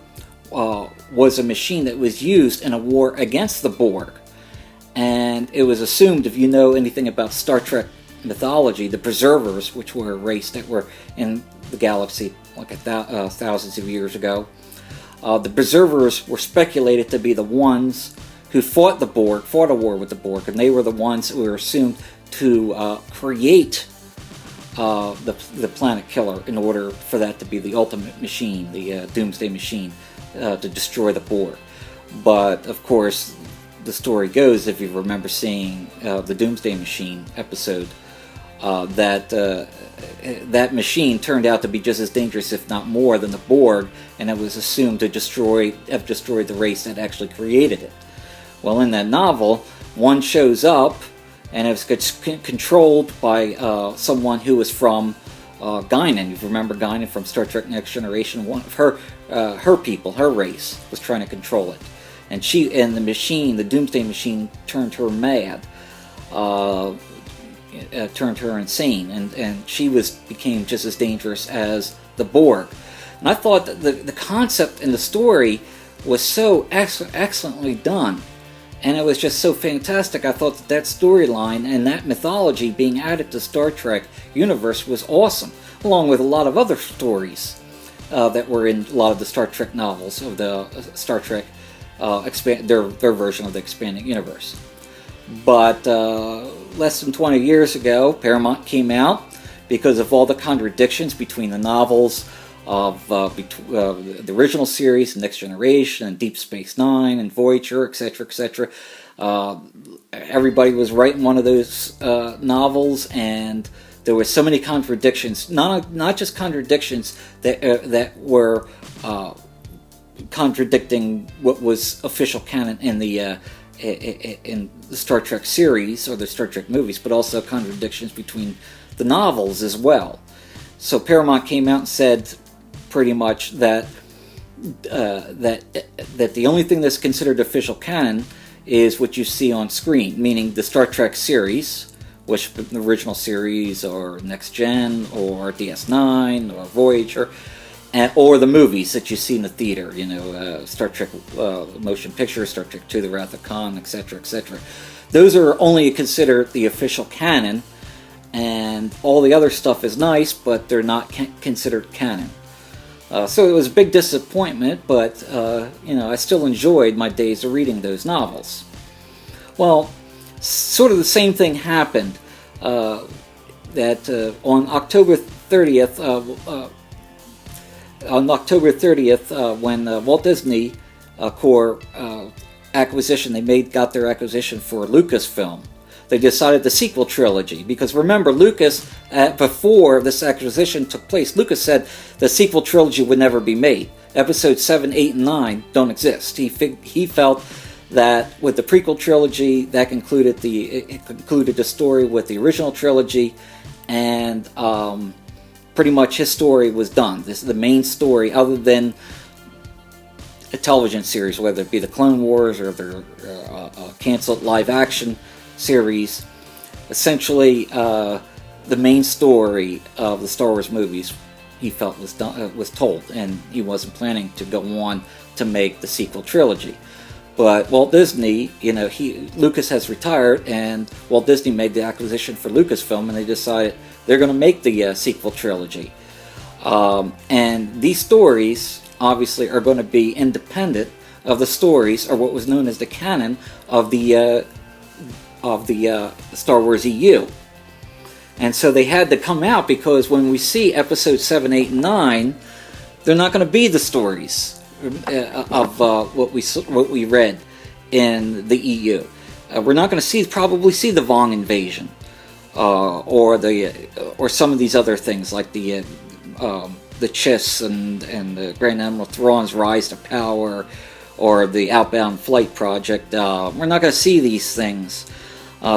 was a machine that was used in a war against the Borg, and it was assumed, if you know anything about Star Trek mythology, the Preservers, which were a race that were in the galaxy like thousands of years ago, the Preservers were speculated to be the ones who fought a war with the Borg, and they were the ones who were assumed to create the planet killer in order for that to be the ultimate machine, the doomsday machine, to destroy the Borg. But of course, the story goes, if you remember seeing the Doomsday Machine episode, that machine turned out to be just as dangerous, if not more, than the Borg, and it was assumed to have destroyed the race that actually created it. Well, in that novel, one shows up, and it was controlled by someone who was from Guinan. You remember Guinan from Star Trek Next Generation? One of her people, her race, was trying to control it. And the machine, the Doomsday Machine, turned her mad, turned her insane, and she became just as dangerous as the Borg. And I thought that the concept in the story was so excellently done, and it was just so fantastic. I thought that storyline and that mythology being added to Star Trek universe was awesome, along with a lot of other stories that were in a lot of the Star Trek novels of the Star Trek their version of the expanding universe. But less than 20 years ago, Paramount came out because of all the contradictions between the novels of the original series, Next Generation, and Deep Space Nine, and Voyager, etc., etc. Everybody was writing one of those novels, and there were so many contradictions. Not just contradictions that were contradicting what was official canon in the Star Trek series or the Star Trek movies, but also contradictions between the novels as well. So Paramount came out and said pretty much that the only thing that's considered official canon is what you see on screen, meaning the Star Trek series, which the original series, or Next Gen, or DS9, or Voyager, or the movies that you see in the theater, Star Trek Motion Picture, Star Trek II, The Wrath of Khan, etc., etc. Those are only considered the official canon, and all the other stuff is nice, but they're not considered canon. So it was a big disappointment, but I still enjoyed my days of reading those novels. Well, sort of the same thing happened that on October 30th. On October 30th, when Walt Disney Corp acquisition, got their acquisition for Lucasfilm. They decided the sequel trilogy, because remember, Lucas, before this acquisition took place, Lucas said the sequel trilogy would never be made. Episodes 7, 8, and 9 don't exist. He felt that with the prequel trilogy, that concluded the story with the original trilogy, and pretty much his story was done. This is the main story, other than a television series, whether it be the Clone Wars or their canceled live-action series. Essentially, the main story of the Star Wars movies, he felt was told, and he wasn't planning to go on to make the sequel trilogy. But Walt Disney, Lucas has retired, and Walt Disney made the acquisition for Lucasfilm, and they decided they're going to make the sequel trilogy. And these stories, obviously, are going to be independent of the stories, or what was known as the canon of the Star Wars EU. And so they had to come out, because when we see episodes 7, 8, and 9, they're not going to be the stories of what we read in the EU. We're not going to probably see the Vong invasion, or some of these other things like the Chiss and the Grand Admiral Thrawn's rise to power, or the Outbound Flight Project. We're not going to see these things.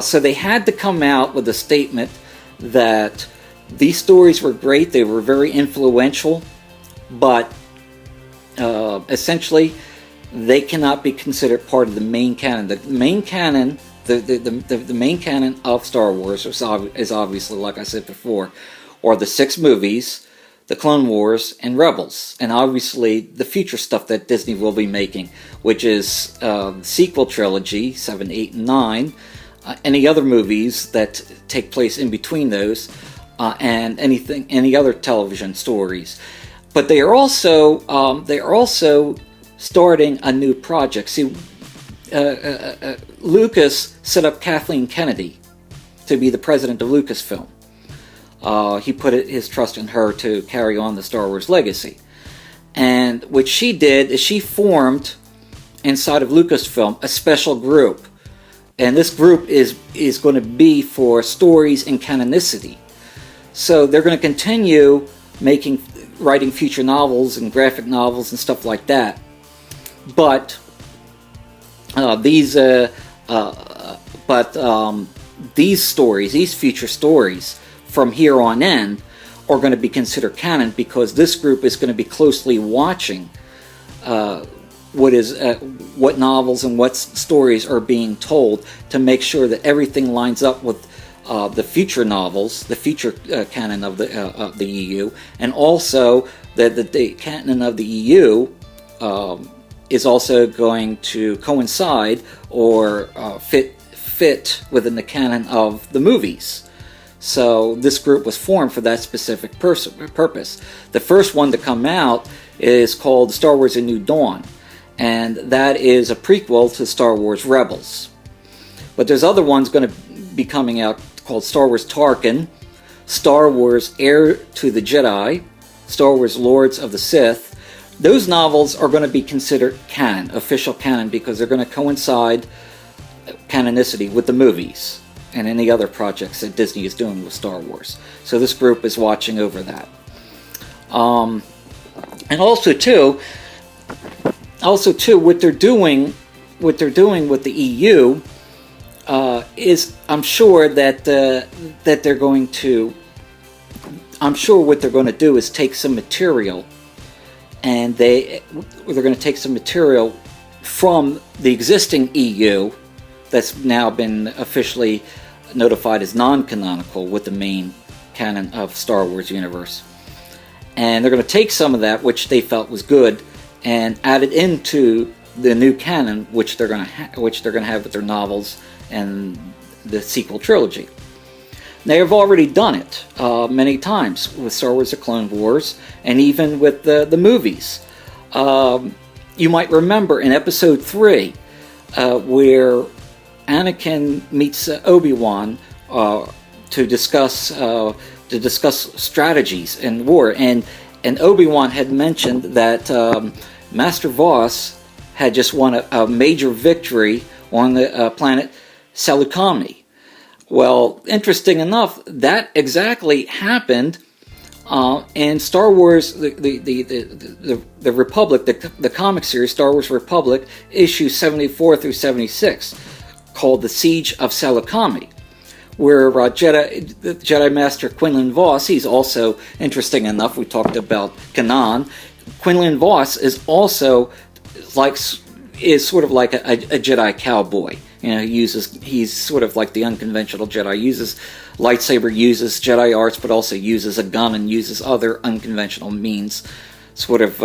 So they had to come out with a statement that these stories were great, they were very influential, but essentially they cannot be considered part of the main canon. The main canon, the main canon of Star Wars is obviously, like I said before, or the 6 movies, the Clone Wars, and Rebels, and obviously the future stuff that Disney will be making, which is the sequel trilogy, 7, 8, and 9, any other movies that take place in between those, and any other television stories. But they are also starting a new project. See, Lucas set up Kathleen Kennedy to be the president of Lucasfilm. he put his trust in her to carry on the Star Wars legacy. And what she did is she formed, inside of Lucasfilm, a special group. And this group is going to be for stories in canonicity. So they're going to continue writing future novels and graphic novels and stuff like that. But these stories, these future stories, from here on in, are going to be considered canon, because this group is going to be closely watching what novels and what stories are being told, to make sure that everything lines up with the future novels, the future canon of the EU, and also that the canon of the EU is also going to coincide or fit within the canon of the movies. So this group was formed for that specific purpose. The first one to come out is called Star Wars: A New Dawn, and that is a prequel to Star Wars Rebels. But there's other ones going to be coming out called Star Wars Tarkin, Star Wars Heir to the Jedi, Star Wars Lords of the Sith. Those novels are going to be considered canon, official canon, because they're going to coincide canonicity with the movies and any other projects that Disney is doing with Star Wars. So this group is watching over that. And also too, what they're doing with the EU is, I'm sure what they're going to do is take some material, and they're going to take some material from the existing EU that's now been officially notified as non-canonical with the main canon of Star Wars universe. And they're going to take some of that, which they felt was good, and add it into the new canon, which they're going to have with their novels and the sequel trilogy. They have already done it many times with Star Wars: The Clone Wars, and even with the movies. You might remember in Episode 3, where Anakin meets Obi-Wan to discuss strategies in war, and Obi-Wan had mentioned that Master Voss had just won a major victory on the planet Seleucami. Well, interesting enough, that exactly happened in Star Wars, the Republic, the comic series Star Wars Republic, issues 74 through 76, called The Siege of Seleucami, where Jedi Master Quinlan Voss, he's also, interesting enough, we talked about Canon, Quinlan Voss is also sort of like a Jedi cowboy. You know, he's sort of like the unconventional Jedi, uses lightsaber, uses Jedi arts, but also uses a gun and uses other unconventional means, sort of,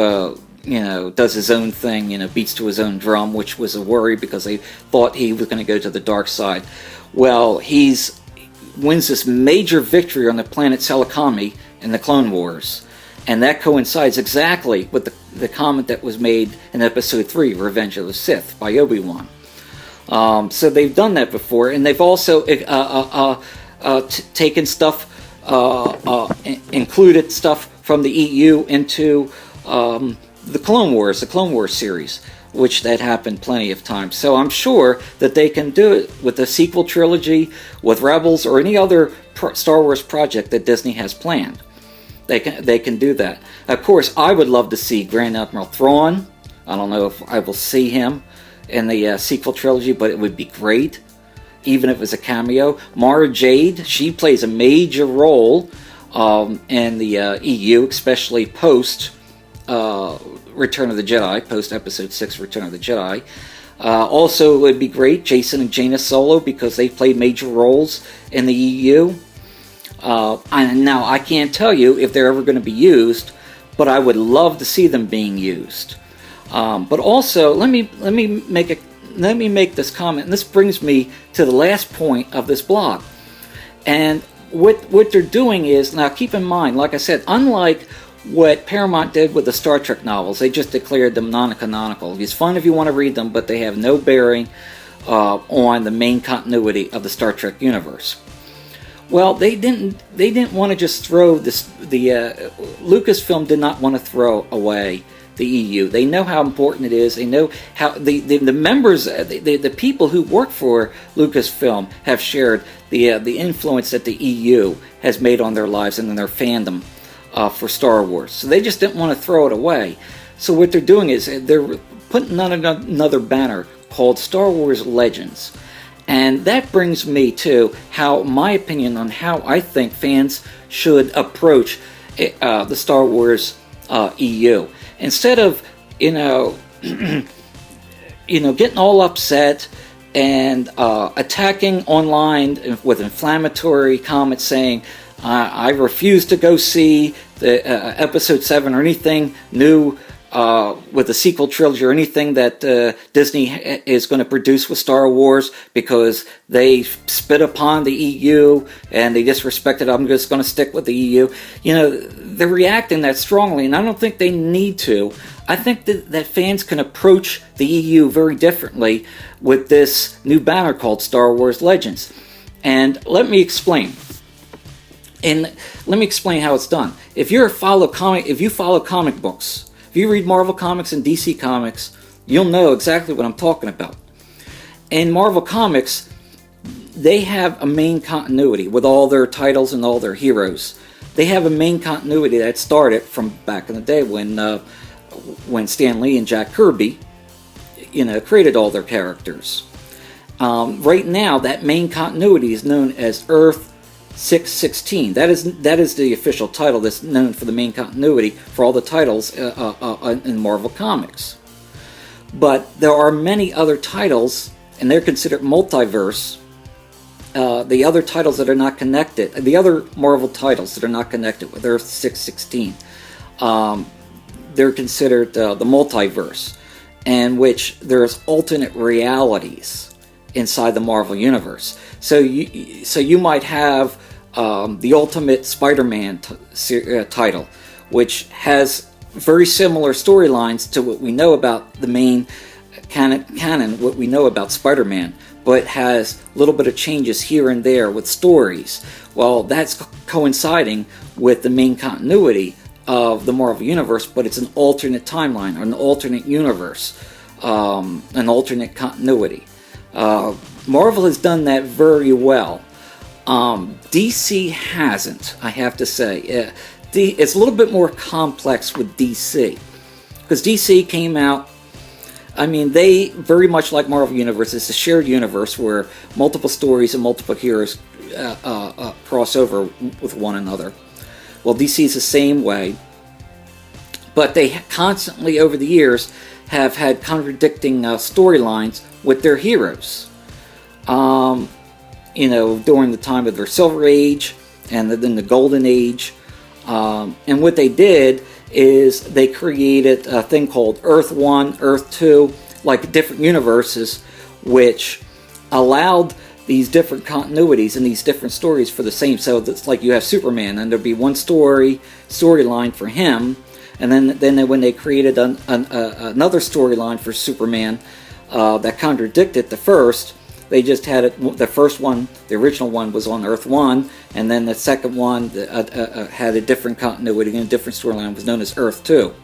does his own thing, beats to his own drum, which was a worry because they thought he was going to go to the dark side. Well, wins this major victory on the planet Seleucami in the Clone Wars, and that coincides exactly with the comment that was made in Episode 3, Revenge of the Sith, by Obi-Wan. So they've done that before, and they've also taken stuff, included stuff from the EU into the Clone Wars series, which that happened plenty of times. So I'm sure that they can do it with the sequel trilogy, with Rebels, or any other Star Wars project that Disney has planned. They can do that. Of course, I would love to see Grand Admiral Thrawn. I don't know if I will see him in the sequel trilogy, but it would be great, even if it was a cameo. Mara Jade, she plays a major role in the EU, especially post Return of the Jedi, post Episode 6 Return of the Jedi. Also, it would be great, Jason and Jaina Solo, because they played major roles in the EU. Now, I can't tell you if they're ever going to be used, but I would love to see them being used. But also, let me make this comment, and this brings me to the last point of this blog. And what they're doing is, now keep in mind, like I said, unlike what Paramount did with the Star Trek novels, they just declared them non-canonical. It's fun if you want to read them, but they have no bearing on the main continuity of the Star Trek universe. Well, they didn't want to just throw this. The Lucasfilm did not want to throw away the EU. They know how important it is. They know how the members, the people who work for Lucasfilm have shared the influence that the EU has made on their lives and in their fandom for Star Wars. So they just didn't want to throw it away. So what they're doing is they're putting on another banner called Star Wars Legends. And that brings me to my opinion on how I think fans should approach the Star Wars EU. Instead of, getting all upset and attacking online with inflammatory comments saying, I refuse to go see the Episode 7 or anything new with the sequel trilogy or anything that Disney is going to produce with Star Wars because they spit upon the EU and they disrespected, I'm just going to stick with the EU. They're reacting that strongly, and I don't think they need to. I think that fans can approach the EU very differently with this new banner called Star Wars Legends. And let me explain. And let me explain how it's done. If you follow comic books, if you read Marvel Comics and DC Comics, you'll know exactly what I'm talking about. In Marvel Comics, they have a main continuity with all their titles and all their heroes. They have a main continuity that started from back in the day when Stan Lee and Jack Kirby, created all their characters. Right now, that main continuity is known as Earth 616. That is the official title that's known for the main continuity for all the titles in Marvel Comics. But there are many other titles, and they're considered multiverse. The other titles that are not connected, the other Marvel titles that are not connected with Earth 616, they're considered the multiverse, in which there's alternate realities inside the Marvel Universe. So you might have the Ultimate Spider-Man title, which has very similar storylines to what we know about the main canon, what we know about Spider-Man, but has a little bit of changes here and there with stories. Well, that's coinciding with the main continuity of the Marvel Universe, but it's an alternate timeline, or an alternate universe, an alternate continuity. Marvel has done that very well. DC hasn't, I have to say. It's a little bit more complex with DC, because DC came out, they very much like Marvel Universe. It's a shared universe where multiple stories and multiple heroes cross over with one another. Well, DC is the same way, but they constantly over the years have had contradicting storylines with their heroes. During the time of their Silver Age and then the Golden Age. And what they did is they created a thing called Earth 1, Earth 2, like different universes, which allowed these different continuities and these different stories for the same. So it's like you have Superman, and there'd be one storyline for him, and then when they created another storyline for Superman that contradicted the first, they just had it. The first one, the original one, was on Earth 1, and then the second one had a different continuity and a different storyline, was known as Earth 2.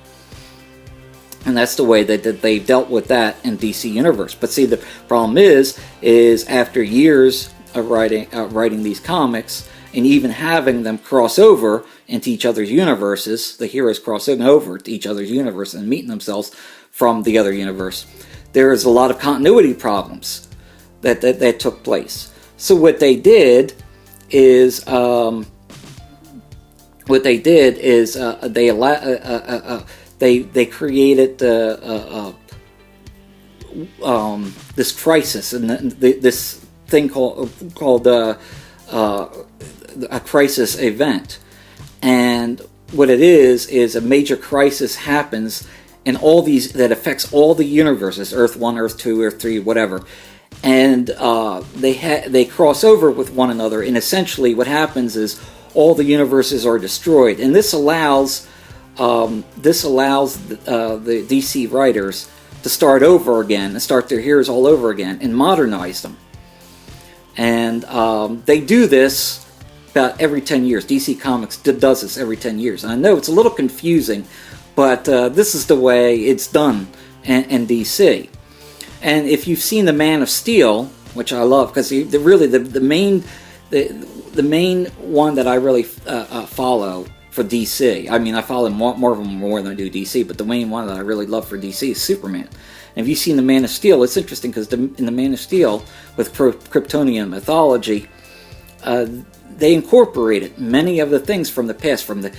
And that's the way that they dealt with that in DC Universe. But see, the problem is after years of writing these comics, and even having them cross over into each other's universes, the heroes crossing over to each other's universe and meeting themselves from the other universe, there is a lot of continuity problems that took place. So what they did is they created this crisis, and this thing called a crisis event. And what it is a major crisis happens in all these, that affects all the universes, Earth 1, Earth 2, Earth 3, whatever. And they cross over with one another, and essentially what happens is all the universes are destroyed. And this allows the DC writers to start over again and start their heroes all over again and modernize them. And they do this about every 10 years. DC Comics does this every 10 years. And I know it's a little confusing, but this is the way it's done in DC. And if you've seen The Man of Steel, which I love, because the main one that I really follow for DC, I mean, I follow Marvel more than I do DC, but the main one that I really love for DC is Superman. And if you've seen The Man of Steel, it's interesting because in The Man of Steel, with Kryptonian mythology, they incorporated many of the things from the past, from the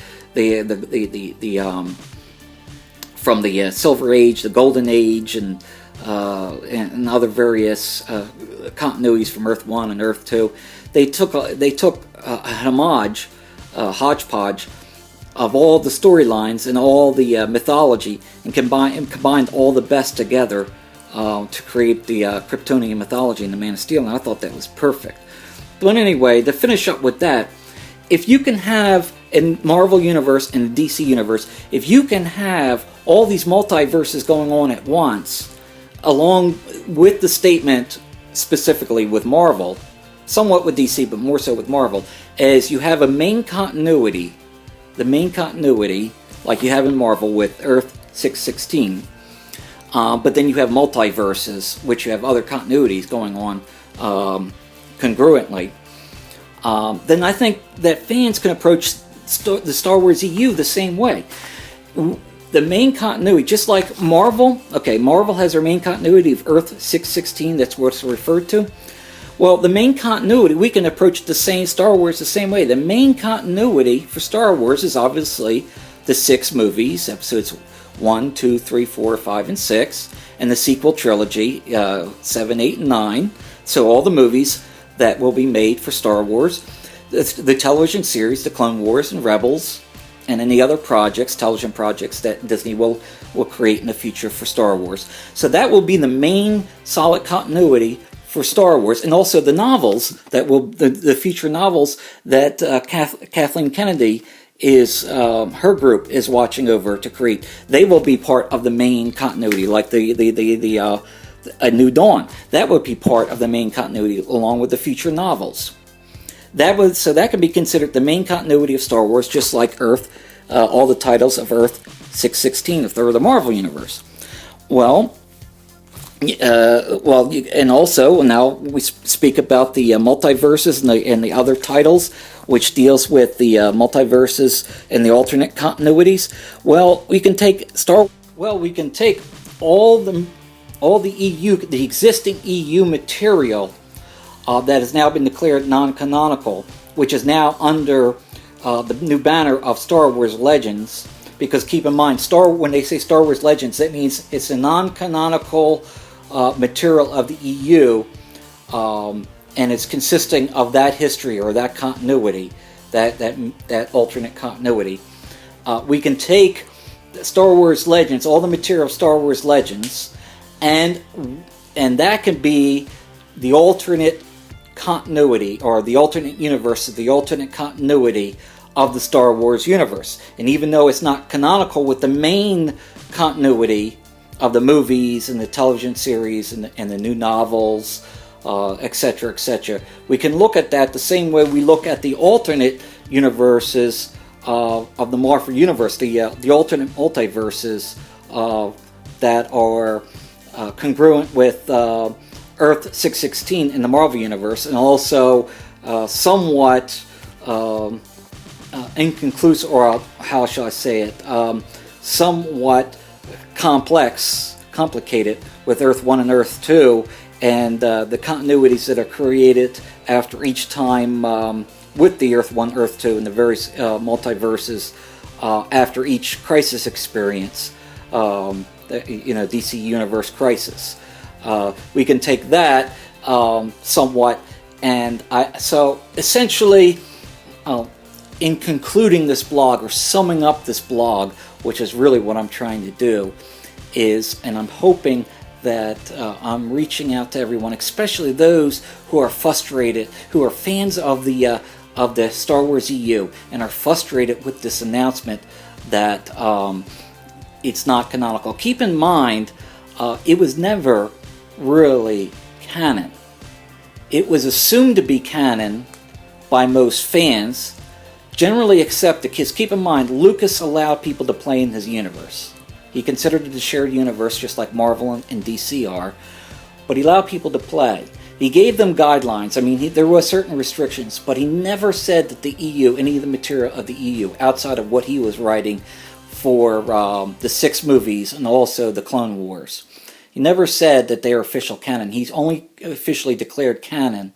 Silver Age, the Golden Age, and other various continuities from Earth 1 and Earth 2. They took a hodgepodge of all the storylines and all the mythology, and combined all the best together to create the Kryptonian mythology in The Man of Steel, and I thought that was perfect. But anyway, to finish up with that, if you can have, in Marvel Universe and the DC Universe, if you can have all these multiverses going on at once, along with the statement specifically with Marvel, somewhat with DC, but more so with Marvel, as you have a main continuity, the main continuity, like you have in Marvel with Earth 616, but then you have multiverses, which you have other continuities going on congruently, then I think that fans can approach the Star Wars EU the same way. The main continuity, just like Marvel, okay, Marvel has their main continuity of Earth 616, that's what it's referred to. Well, the main continuity, we can approach the same Star Wars the same way. The main continuity for Star Wars is obviously the 6 movies, episodes 1, 2, 3, 4, 5, and 6, and the sequel trilogy, 7, 8, and 9. So all the movies that will be made for Star Wars, the television series, the Clone Wars and Rebels, and any other projects, television projects that Disney will create in the future for Star Wars. So that will be the main solid continuity for Star Wars, and also the novels that will, the future novels that Kathleen Kennedy is, her group is watching over to create. They will be part of the main continuity, like A New Dawn. That would be part of the main continuity along with the future novels. So that can be considered the main continuity of Star Wars, just like Earth, all the titles of Earth 616 if they're the Marvel Universe. And also now we speak about the multiverses and the other titles, which deals with the multiverses and the alternate continuities. Well, we can take all the EU, the existing EU material that has now been declared non-canonical, which is now under the new banner of Star Wars Legends. Because keep in mind, when they say Star Wars Legends, that means it's a non-canonical material of the EU, and it's consisting of that history or that continuity, that alternate continuity. We can take Star Wars Legends, all the material of Star Wars Legends, and that can be the alternate continuity, or the alternate universe, the alternate continuity of the Star Wars universe. And even though it's not canonical with the main continuity of the movies and the television series and the new novels, etc., etc., we can look at that the same way we look at the alternate universes of the Marvel Universe, the alternate multiverses that are congruent with Earth 616 in the Marvel Universe, and also somewhat inconclusive, or how shall I say it, somewhat complicated with Earth 1 and Earth 2, and the continuities that are created after each time with the Earth 1, Earth 2, and the various multiverses after each crisis experience, DC Universe Crisis. We can take that somewhat, and so essentially, in concluding this blog, or summing up this blog, which is really what I'm trying to do, is, and I'm hoping that I'm reaching out to everyone, especially those who are frustrated, who are fans of the Star Wars EU, and are frustrated with this announcement that it's not canonical. Keep in mind, it was never really canon. It was assumed to be canon by most fans, generally accepted, because keep in mind, Lucas allowed people to play in his universe. He considered it a shared universe just like Marvel and DC are, but he allowed people to play. He gave them guidelines. I mean, there were certain restrictions, but he never said that the EU, any of the material of the EU, outside of what he was writing for the 6 movies and also the Clone Wars, he never said that they are official canon. He's only officially declared canon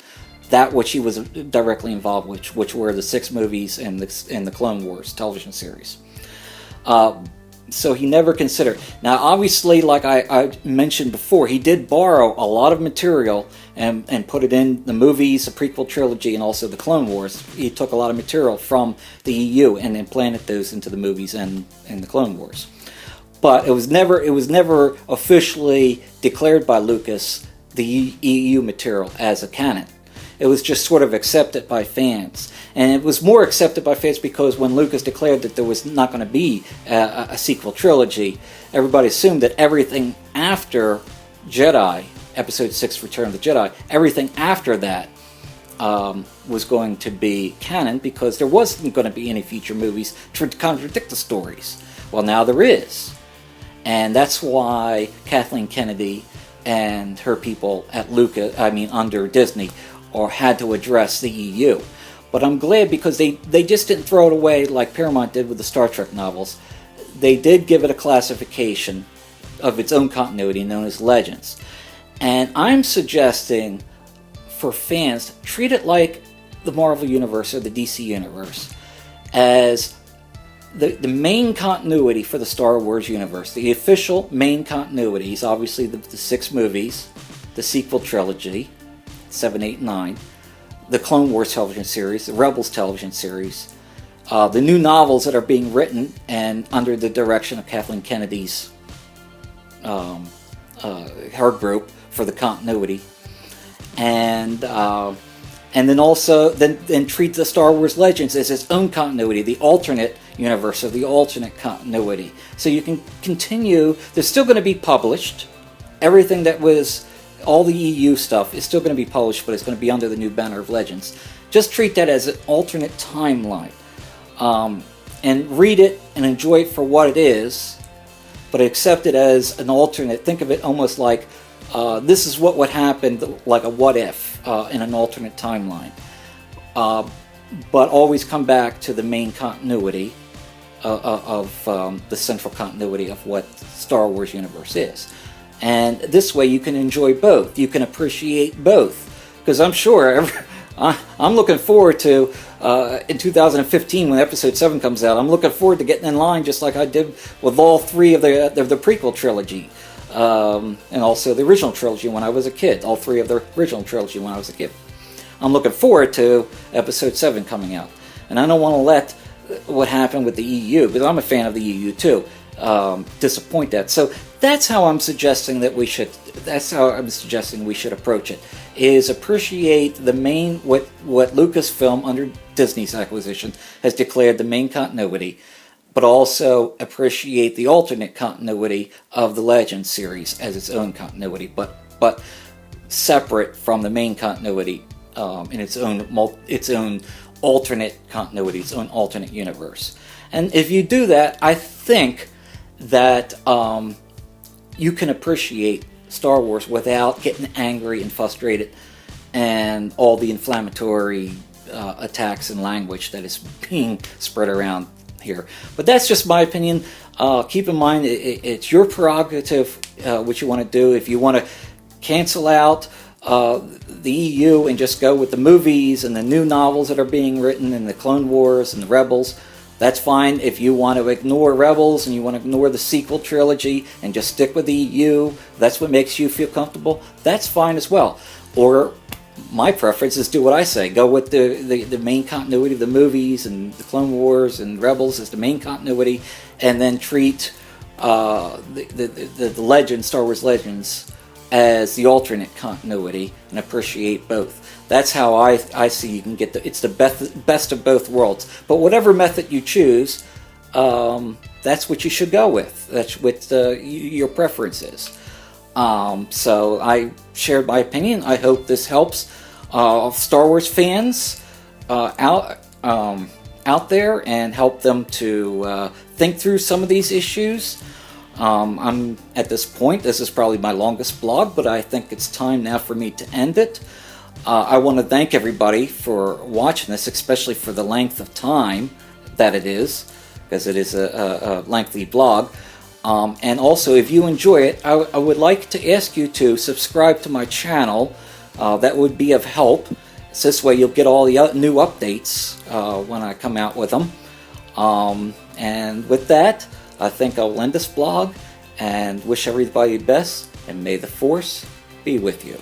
that which he was directly involved with, which were the 6 movies and the Clone Wars television series. So he never considered. Now, obviously, like I mentioned before, he did borrow a lot of material and put it in the movies, the prequel trilogy, and also the Clone Wars. He took a lot of material from the EU and implanted those into the movies and the Clone Wars. But it was never officially declared by Lucas the EU material as a canon. It was just sort of accepted by fans. And it was more accepted by fans because when Lucas declared that there was not going to be a sequel trilogy, everybody assumed that everything after Jedi, Episode 6, Return of the Jedi, everything after that was going to be canon because there wasn't going to be any future movies to contradict the stories. Well, now there is. And that's why Kathleen Kennedy and her people at under Disney, or had to address the EU. But I'm glad because they just didn't throw it away like Paramount did with the Star Trek novels. They did give it a classification of its own continuity known as Legends. And I'm suggesting for fans, treat it like the Marvel Universe or the DC Universe as the main continuity for the Star Wars universe. The official main continuity is obviously the 6 movies, the sequel trilogy, 7, 8, 9, the Clone Wars television series, the Rebels television series, the new novels that are being written and under the direction of Kathleen Kennedy's her group for the continuity, and then also then treat the Star Wars Legends as its own continuity, the alternate universe of the alternate continuity. So you can continue. They're still going to be published. Everything that was all the EU stuff is still going to be published, but it's going to be under the new banner of Legends. Just treat that as an alternate timeline. And read it and enjoy it for what it is, but accept it as an alternate. Think of it almost like this is what would happen, like a what if in an alternate timeline. But always come back to the main continuity of the central continuity of what Star Wars universe is. And this way you can enjoy both. You can appreciate both. Because I'm sure, I'm looking forward to, in 2015 when Episode 7 comes out, I'm looking forward to getting in line just like I did with all 3 of the prequel trilogy. And also the original trilogy when I was a kid. All 3 of the original trilogy when I was a kid. I'm looking forward to Episode 7 coming out. And I don't want to let what happened with the EU, because I'm a fan of the EU too, disappoint that. So that's how I'm suggesting that we should. That's how I'm suggesting we should approach it. Is appreciate the main what Lucasfilm under Disney's acquisition has declared the main continuity, but also appreciate the alternate continuity of the Legends series as its own continuity, but separate from the main continuity in its own alternate continuity, its own alternate universe. And if you do that, I think that you can appreciate Star Wars without getting angry and frustrated and all the inflammatory attacks and language that is being spread around here. But that's just my opinion. Keep in mind, it's your prerogative what you want to do. If you want to cancel out the EU and just go with the movies and the new novels that are being written and the Clone Wars and the Rebels, that's fine. If you want to ignore Rebels and you want to ignore the sequel trilogy and just stick with the EU, that's what makes you feel comfortable, that's fine as well. Or my preference is do what I say. Go with the main continuity of the movies and the Clone Wars and Rebels as the main continuity, and then treat the Legends, Star Wars Legends, as the alternate continuity and appreciate both. That's how I see you can get it's the best of both worlds. But whatever method you choose, that's what you should go with. That's what your preference is. So I shared my opinion. I hope this helps Star Wars fans out there and help them to think through some of these issues. I'm at this point, this is probably my longest blog, but I think it's time now for me to end it. I want to thank everybody for watching this, especially for the length of time that it is, because it is a lengthy blog. And also, if you enjoy it, I would like to ask you to subscribe to my channel. That would be of help. So this way you'll get all the new updates when I come out with them. And with that, I think I'll end this blog and wish everybody the best, and may the Force be with you.